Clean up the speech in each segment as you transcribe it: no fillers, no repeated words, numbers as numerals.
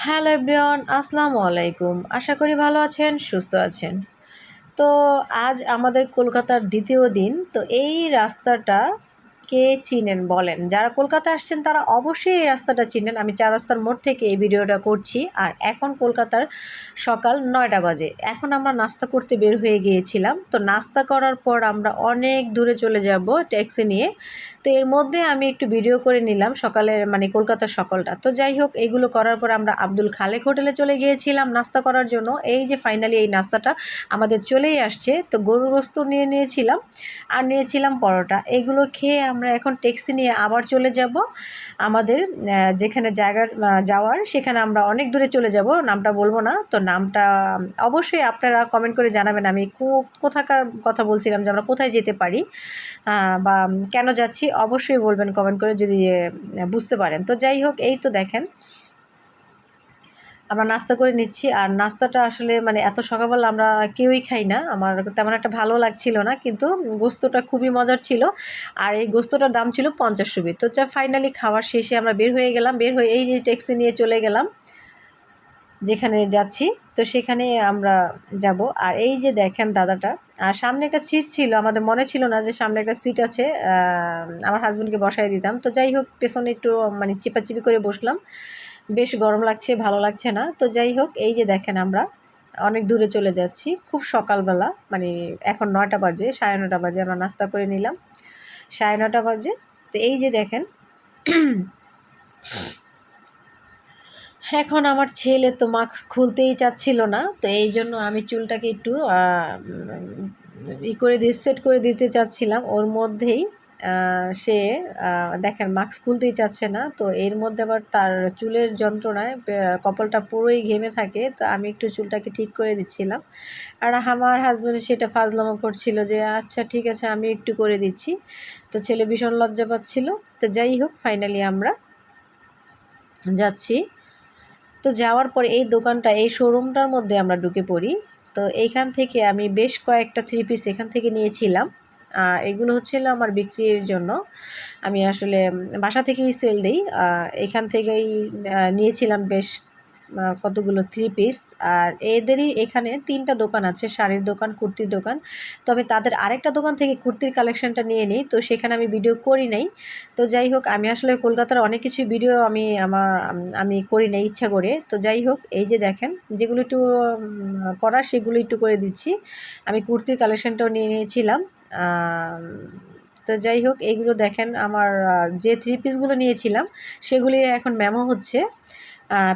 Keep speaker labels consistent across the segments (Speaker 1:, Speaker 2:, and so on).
Speaker 1: Hello everyone, আসসালামু আলাইকুম। আশা করি ভালো আছেন, সুস্থ আছেন। তো আজ আমাদের কলকাতার দ্বিতীয় দিন। তো এই রাস্তাটা কে চিনেন বলেন? যারা কলকাতা আসছেন তারা অবশ্যই এই রাস্তাটা চিনেন। আমি ৪ রাস্তার মোড় থেকে এই ভিডিওটা করছি। আর এখন কলকাতার সকাল ৯টা বাজে। এখন আমরা নাস্তা করতে বের হয়ে গিয়েছিলাম। তো নাস্তা করার পর আমরা অনেক দূরে চলে যাব ট্যাক্সি নিয়ে। তো এর মধ্যে আমি একটু ভিডিও করে নিলাম সকালের কলকাতার সকালটা। তো যাই হোক, এগুলো করার পর আমরা আব্দুল খালেক হোটেলে চলে গিয়েছিলাম নাস্তা করার জন্য। এই যে ফাইনালি এই নাস্তাটা আমাদের চলেই আসছে। তো গরুর গোশত নিয়ে নিয়েছিলাম আর নিয়েছিলাম পরোটা। এগুলো খেয়ে আমরা এখন ট্যাক্সি নিয়ে আবার চলে যাব আমাদের যেখানে যাওয়ার, সেখানে আমরা অনেক দূরে চলে যাব। নামটা বলবো না। তো নামটা অবশ্যই আপনারা কমেন্ট করে জানাবেন আমি কোথাকার কথা বলছিলাম, যে আমরা কোথায় যেতে পারি বা কেন যাচ্ছি, অবশ্যই বলবেন কমেন্ট করে যদি বুঝতে পারেন। তো যাই হোক, এই তো দেখেন আমরা নাস্তা করে নিচ্ছি। আর নাস্তাটা আসলে এত সকালবেলা আমরা কেউই খাই না, আমার তেমন একটা ভালো লাগছিল না, কিন্তু গোস্তটা খুবই মজার ছিল। আর এই গোস্তটার দাম ছিল 50 রুপি। তো ফাইনালি খাওয়ার শেষে আমরা বের হয়ে গেলাম। বের হয়ে এই যে ট্যাক্সি নিয়ে চলে গেলাম যেখানে যাচ্ছি। তো সেখানে আমরা যাব। আর এই যে দেখেন দাদাটা, আর সামনে একটা সিট ছিল, আমাদের মনে ছিল না যে সামনে একটা সিট আছে, আমার হাজব্যান্ডকে বসাই দিতাম। তো যাই হোক, পেছনে একটু চিপাচিপি করে বসলাম। বেশ গরম লাগছে, ভালো লাগছে না। তো যাই হোক, এই যে দেখেন আমরা অনেক দূরে চলে যাচ্ছি খুব সকালবেলা, এখন 9টা বাজে, 9:30 বাজে। আমরা নাস্তা করে নিলাম 9:30 বাজে। তো এই যে দেখেন, এখন আমার ছেলে তো মাস্ক খুলতেই চাচ্ছিল না। তো এই জন্য আমি চুলটাকে একটু সেট করে দিতে চাচ্ছিলাম ওর মধ্যেই। সে দেখেন মাস্ক খুলতেই চাচ্ছে না। তো এর মধ্যে আবার তার চুলের যন্ত্রণায় কপালটা পুরোই ঘেমে থাকে। তো আমি একটু চুলটাকে ঠিক করে দিচ্ছিলাম। আর আমার হাজব্যান্ড সেটা ফাজলামো করছিল যে আচ্ছা ঠিক আছে, আমি একটু করে দিচ্ছি। তো ছেলে ভীষণ লজ্জা পাচ্ছিল। তো যাই হোক, ফাইনালি আমরা যাচ্ছি। তো যাওয়ার পরে এই শোরুমটার মধ্যে আমরা ঢুকে পড়ি। তো এইখান থেকে আমি বেশ কয়েকটা 3 পিস এখান থেকে নিয়েছিলাম। এগুলো হচ্ছিল আমার বিক্রির জন্য। আমি আসলে বাসা থেকেই সেল দিই। এখান থেকেই নিয়েছিলাম বেশ কতগুলো 3 পিস। আর এদেরই এখানে 3টা দোকান আছে, শাড়ির দোকান, কুর্তির দোকান। তবে তাদের আরেকটা দোকান থেকে কুর্তির কালেকশনটা নিয়ে নিই, তো সেখানে আমি ভিডিও করি নাই। তো যাই হোক, আমি আসলে কলকাতার অনেক কিছু ভিডিও আমি করি নাই ইচ্ছা করে। তো যাই হোক, এই যে দেখেন যেগুলো একটু করার সেগুলো একটু করে দিচ্ছি। আমি কুর্তির কালেকশনটাও নিয়ে নিয়েছিলাম। তো যাই হোক, এইগুলো দেখেন আমার যে 3 পিসগুলো নিয়েছিলাম সেগুলি এখন মেমো হচ্ছে,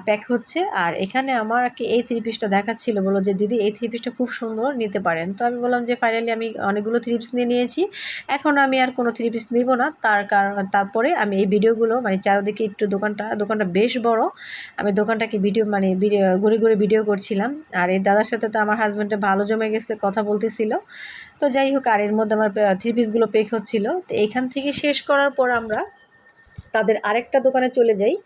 Speaker 1: প্যাক হচ্ছে। আর এখানে আমাকে এই 3 পিসটা দেখাচ্ছিল, বললো যে দিদি এই 3 পিসটা খুব সুন্দর, নিতে পারেন। তো আমি বললাম যে ফাইনালি আমি অনেকগুলো 3 পিস নিয়ে নিয়েছি, এখন আমি আর কোনো 3 পিস নিব না। তারপরে আমি এই ভিডিওগুলো চারদিকে একটু দোকানটা বেশ বড়, আমি দোকানটাকে ঘুরে ঘুরে ভিডিও করছিলাম। আর এই দাদার সাথে তো আমার হাজব্যান্ডের ভালো জমে গেছে, কথা বলতেছিল। তো যাই হোক, আর এর মধ্যে আমার 3 পিসগুলো পেক হচ্ছিল। তো এইখান থেকে শেষ করার পর আমরা তাদের আরেকটা দোকানে চলে যাই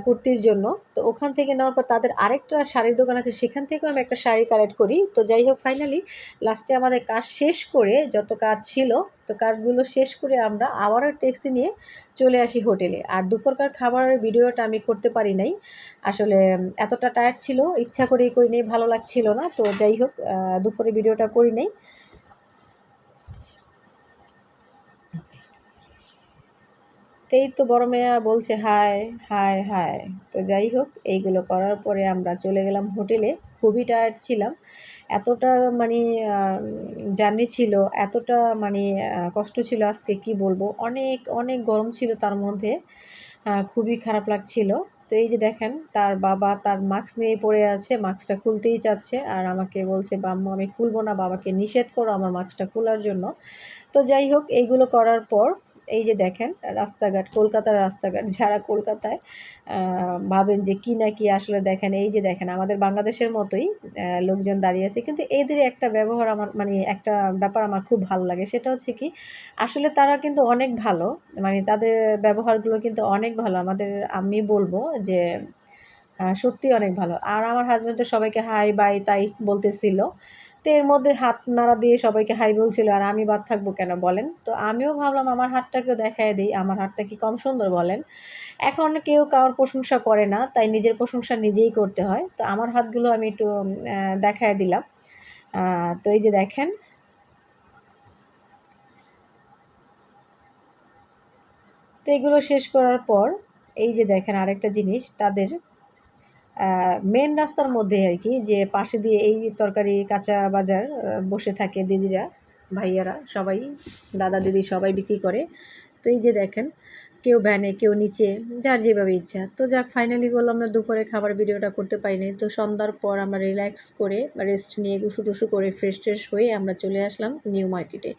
Speaker 1: কুর্তির জন্য। তো ওখান থেকে নেওয়ার পর তাদের আরেকটা শাড়ির দোকান আছে, সেখান থেকেও আমি একটা শাড়ি কালেক্ট করি। তো যাই হোক, ফাইনালি লাস্টে আমাদের কাজ শেষ করে, যত কাজ ছিল তো কাজগুলো শেষ করে আমরা আবারও ট্যাক্সি নিয়ে চলে আসি হোটেলে। আর দুপুরকার খাবারের ভিডিওটা আমি করতে পারি নাই আসলে, এতটা টায়ার্ড ছিল, ইচ্ছা করেই করি নাই, ভালো লাগছিল না। তো যাই হোক, দুপুরে ভিডিওটা করি নাই। এই তো বড় মেয়া বলছে হাই হাই হাই। তো যাই হোক, এইগুলো করার পরে আমরা চলে গেলাম হোটেলে। খুবই টায়ার্ড ছিলাম, এতটা মানে জার্নি ছিল, এতটা কষ্ট ছিল আজকে, কি বলবো, অনেক অনেক গরম ছিল তার মধ্যে, খুবই খারাপ লাগছিল। তো এই যে দেখেন তার বাবা তার মাস্ক নিয়ে পড়ে আছে, মাস্কটা খুলতেই চাচ্ছে। আর আমাকে বলছে বাম্মু আমি খুলবো না, বাবাকে নিষেধ করো আমার মাস্কটা খোলার জন্য। তো যাই হোক, এইগুলো করার পর এই যে দেখেন রাস্তাঘাট, কলকাতার রাস্তাঘাট, যারা কলকাতায় ভাবেন যে কি না কি, আসলে দেখেন এই যে দেখেন আমাদের বাংলাদেশের মতোই লোকজন দাঁড়িয়ে আছে, কিন্তু এদের একটা ব্যবহার আমার একটা ব্যাপার আমার খুব ভালো লাগে। সেটা হচ্ছে কি, আসলে তারা কিন্তু অনেক ভালো, তাদের ব্যবহারগুলো কিন্তু অনেক ভালো আমাদের, আমি বলবো যে সত্যি অনেক ভালো। আর আমার হাজব্যান্ড তো সবাইকে হাই বাই তাই বলতেছিল। তো তো এর মধ্যে হাত নাড়া দিয়ে সবাইকে হাই বলছিল, আর আমি বাদ থাকবো কেন বলেন? তো আমিও ভাবলাম আমার হাতটাকেও দেখায় দিই, আমার হাতটা কি কম সুন্দর বলেন? এখন কেউ কারোর প্রশংসা করে না, তাই নিজের প্রশংসা নিজেই করতে হয়। তো আমার হাতগুলো আমি একটু দেখায় দিলাম। তো এই যে দেখেন, তো এগুলো শেষ করার পর এই যে দেখেন আরেকটা জিনিস, তাদের মেন রাস্তার মধ্যে আর কি, যে পাশে দিয়ে এই তরকারি কাঁচা বাজার বসে থাকে দিদিরা, ভাইয়ারা সবাই, দাদা দিদি সবাই বিক্রি করে। তো এই যে দেখেন, কেউ ভ্যানে, কেউ নিচে, যার যেভাবে ইচ্ছা। তো যাক, ফাইনালি বললাম আমরা দুপুরে খাবার ভিডিওটা করতে পারিনি। তো সন্ধ্যার পর আমরা রিল্যাক্স করে রেস্ট নিয়ে গুসু টুসু করে ফ্রেশ ট্রেশ হয়ে আমরা চলে আসলাম নিউ মার্কেটে।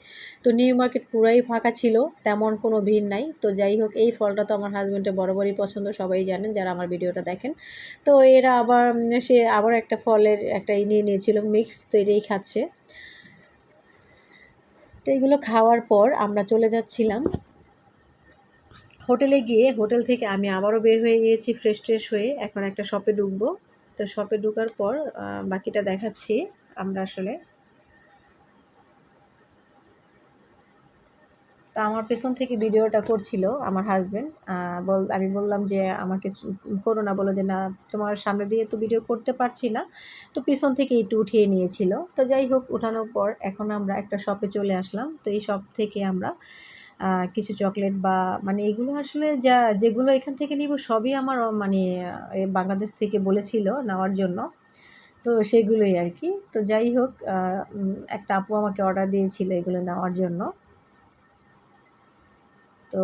Speaker 1: তো নিউ মার্কেট পুরাই ফাঁকা ছিল, তেমন কোনো ভিড় নাই। তো যাই হোক, এই ফলটা তো আমার হাজব্যান্ডের বরাবরই পছন্দ, সবাই জানেন যারা আমার ভিডিওটা দেখেন। তো এরা আবার সে আবার একটা ফলের একটা নিয়ে নিয়েছিল মিক্স, তো এটাই খাচ্ছে। তো এগুলো খাওয়ার পর আমরা চলে যাচ্ছিলাম হোটেলে গিয়ে, হোটেল থেকে আমি আবারও বের হয়ে গিয়েছি ফ্রেশ ট্রেশ হয়ে, এখন একটা শপে ঢুকবো। তো শপে ঢুকার পর বাকিটা দেখাচ্ছি। আমরা আসলে, তা আমার পেছন থেকে ভিডিওটা করছিল আমার হাজব্যান্ড। আমি বললাম যে আমাকে করো না, বলো যে না তোমার সামনে দিয়ে তো ভিডিও করতে পারছি না, তো পেছন থেকে একটু উঠিয়ে নিয়েছিল। তো যাই হোক, উঠানোর পর এখন আমরা একটা শপে চলে আসলাম। তো এই শপ থেকে আমরা কিছু চকলেট বা মানে এগুলো আসলে যেগুলো এখান থেকে নিব সবই আমার মানে বাংলাদেশ থেকে বলেছিল নেওয়ার জন্য, তো সেগুলোই আর কি। তো যাই হোক, একটা আপু আমাকে অর্ডার দিয়েছিল এগুলো নেওয়ার জন্য। তো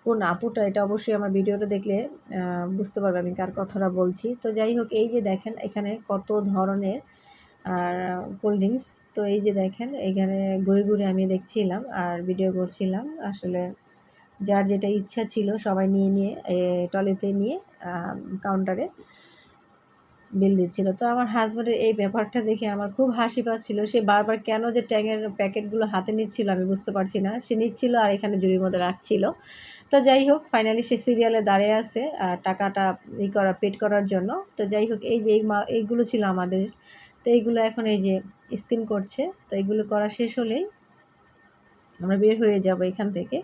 Speaker 1: কোন আপুটা, এটা অবশ্যই আমার ভিডিওটা দেখলে বুঝতে পারবে আমি কার কথাটা বলছি। তো যাই হোক, এই যে দেখেন এখানে কত ধরনের আর কোল্ড ড্রিঙ্কস। তো এই যে দেখেন এখানে ঘুরে ঘুরে আমি দেখছিলাম আর ভিডিও করছিলাম। আসলে যার যেটা ইচ্ছা ছিল সবাই নিয়ে নিয়ে ট্রলিতে নিয়ে কাউন্টারে বিল দিচ্ছিল। তো আমার হাজব্যান্ডের এই ব্যাপারটা দেখে আমার খুব হাসি পাচ্ছিল। সে বারবার কেন যে ট্যাঙের প্যাকেটগুলো হাতে নিচ্ছিল আমি বুঝতে পারছি না। সে নিচ্ছিল আর এখানে ঝুড়ির মধ্যে রাখছিল। তো যাই হোক, ফাইনালি সে সিরিয়ালে দাঁড়িয়ে আছে টাকাটা পেড করার জন্য। তো যাই হোক, এই যে এইগুলো ছিল আমাদের। তো এইগুলো এখন এই যে স্ক্যান করছে। তো এইগুলো করা শেষ হলেই আমরা বের হয়ে যাব এখান থেকে।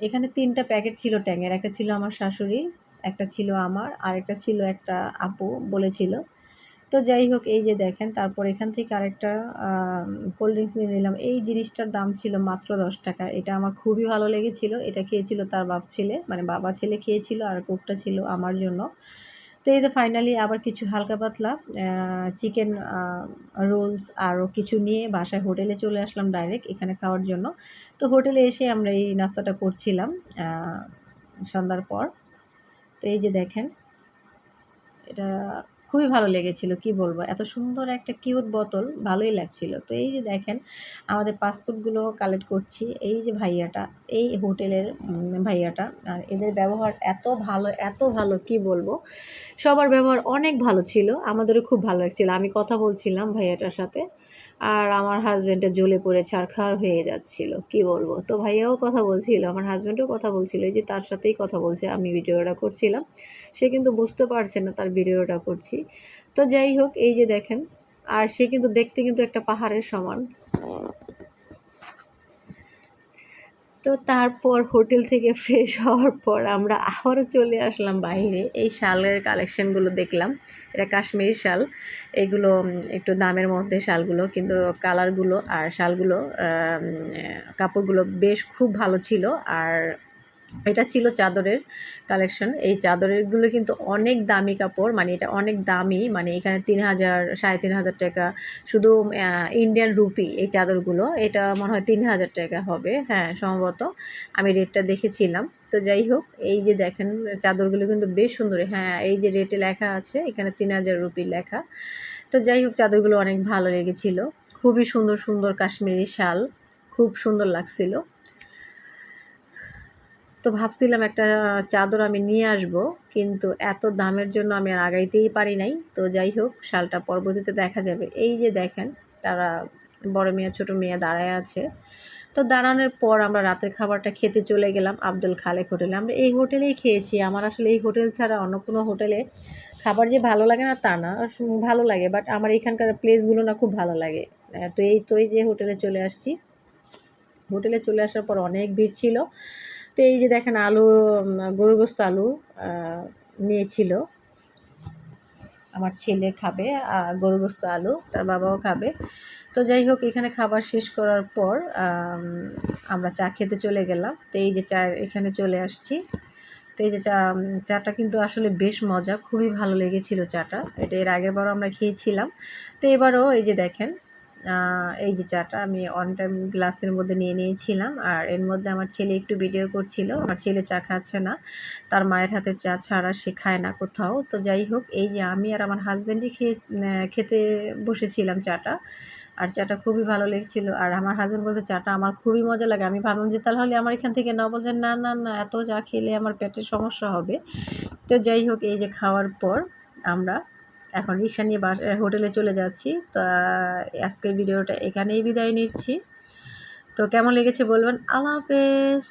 Speaker 1: এখানে ৩টা প্যাকেট ছিল ট্যাঙের। একটা ছিল আমার শাশুড়ির, একটা ছিল আমার, আর একটা ছিল একটা আপু বলেছিল। তো যাই হোক, এই যে দেখেন, তারপর এখান থেকে আরেকটা কোল্ড ড্রিঙ্কস নিয়ে নিলাম। এই জিনিসটার দাম ছিল মাত্র 10 টাকা। এটা আমার খুবই ভালো লেগেছিল। এটা খেয়েছিল তার ছেলে, মানে বাবা ছেলে খেয়েছিল, আর কোকটা ছিল আমার জন্য। তো এই যে ফাইনালি আবার কিছু হালকা পাতলা চিকেন রোলস আরও কিছু নিয়ে বাসায় হোটেলে চলে আসলাম ডাইরেক্ট এখানে খাওয়ার জন্য। তো হোটেলে এসে আমরা এই নাস্তাটা করছিলাম সন্ধ্যার পর। তো এই যে দেখেন, এটা খুবই ভালো লেগেছিল, কি বলবো, এত সুন্দর একটা কিউট বোতল, ভালোই লাগছিল। তো এই যে দেখেন আমাদের পাসপোর্টগুলো কালেক্ট করছি। এই যে ভাইয়াটা, এই হোটেলের ভাইয়াটা, আর এদের ব্যবহার এত ভালো, এত ভালো, কি বলবো, সবার ব্যবহার অনেক ভালো ছিল, আমাদেরও খুব ভালো লাগছিল। আমি কথা বলছিলাম ভাইয়াটার সাথে, আর আমার হাজব্যান্ডটা জ্বলে পড়ে ছারখার হয়ে যাচ্ছিল, কি বলবো। তো ভাইয়াও কথা বলছিল, আমার হাজব্যান্ডও কথা বলছিল, এই যে তার সাথেই কথা বলছে, আমি ভিডিওটা করছিলাম, সে কিন্তু বুঝতে পারছে না তার ভিডিওটা করছি। তো যাই হোক, এই যে দেখেন, আর সে কিন্তু দেখতে কিন্তু একটা পাহাড়ের সমান। তো তারপর হোটেল থেকে ফ্রেশ হওয়ার পর আমরা আবারও চলে আসলাম বাইরে, এই শালের কালেকশানগুলো দেখলাম। এটা কাশ্মীরি শাল, এগুলো একটু দামের মধ্যে শালগুলো, কিন্তু কালারগুলো আর শালগুলো কাপড়গুলো বেশ খুব ভালো ছিল। আর এটা ছিল চাদরের কালেকশন। এই চাদরেরগুলো কিন্তু অনেক দামি কাপড়, মানে এটা অনেক দামি, মানে এখানে ৩,০০০ ৩,৫০০ টাকা শুধু ইন্ডিয়ান রুপি। এই চাদরগুলো এটা মনে হয় ৩,০০০ টাকা হবে, হ্যাঁ সম্ভবত, আমি রেটটা দেখেছিলাম। তো যাই হোক, এই যে দেখেন চাদরগুলো কিন্তু বেশ সুন্দর, হ্যাঁ এই যে রেটে লেখা আছে এখানে ৩,০০০ রুপি লেখা। তো যাই হোক, চাদরগুলো অনেক ভালো লেগেছিল, খুবই সুন্দর সুন্দর কাশ্মীরি শাল, খুব সুন্দর লাগছিল। তো ভাবছিলাম একটা চাদর আমি নিয়ে আসব, কিন্তু এত দামের জন্য আমি আর আগাইতেই পারি নাই। তো যাই হোক, শালটা পরবর্তীতে দেখা যাবে। এই যে দেখেন, তারা বড় মেয়ে ছোট মেয়ে দাঁড়ায় আছে। তো দাঁড়ানোর পর আমরা রাতের খাবারটা খেতে চলে গেলাম আব্দুল খালেক হোটেলে। আমরা এই হোটেলেই খেয়েছি। আমার আসলে এই হোটেল ছাড়া অন্য কোনো হোটেলে খাবার যে ভালো লাগে না তা না, ভালো লাগে, বাট আমার এখানকার প্লেসগুলো না খুব ভালো লাগে। তো এই যে হোটেলে চলে আসছি। হোটেলে চলে আসার পর অনেক ভিড় ছিল। তো এই যে দেখেন আলু, গরুর গোশত আলু নিয়েছিল। আমার ছেলে খাবে গরুর গোশত আলু, তার বাবাও খাবে। তো যাই হোক, এখানে খাবার শেষ করার পর আমরা চা খেতে চলে গেলাম। তো এই যে চা এখানে চলে আসছি। তো এই যে চাটা কিন্তু আসলে বেশ মজা, খুবই ভালো লেগেছিল চাটা। এটা এর আগের বারও আমরা খেয়েছিলাম। তো এবারও এই যে দেখেন, এই যে চাটা আমি অন টাইম গ্লাসের মধ্যে নিয়ে নিয়েছিলাম। আর এর মধ্যে আমার ছেলে একটু ভিডিও করছিল। আমার ছেলে চা খাচ্ছে না, তার মায়ের হাতের চা ছাড়া সে খায় না কোথাও। তো যাই হোক, এই যে আমি আর আমার হাজব্যান্ডই খেতে বসেছিলাম চাটা। আর চাটা খুবই ভালো লেগেছিলো। আর আমার হাজব্যান্ড বলতে চাটা আমার খুবই মজা লাগে। আমি ভাবলাম যে তাহলে আমার এখান থেকে না, বলছেন না না না, এত চা খেলে আমার পেটের সমস্যা হবে। তো যাই হোক, এই যে খাওয়ার পর আমরা এখন রিক্সা নিয়ে হোটেলে চলে যাচ্ছি। তো আজকের ভিডিওটা এখানেই বিদায় নিচ্ছি। তো কেমন লেগেছে বলবেন। আল্লাহ হাফেজ।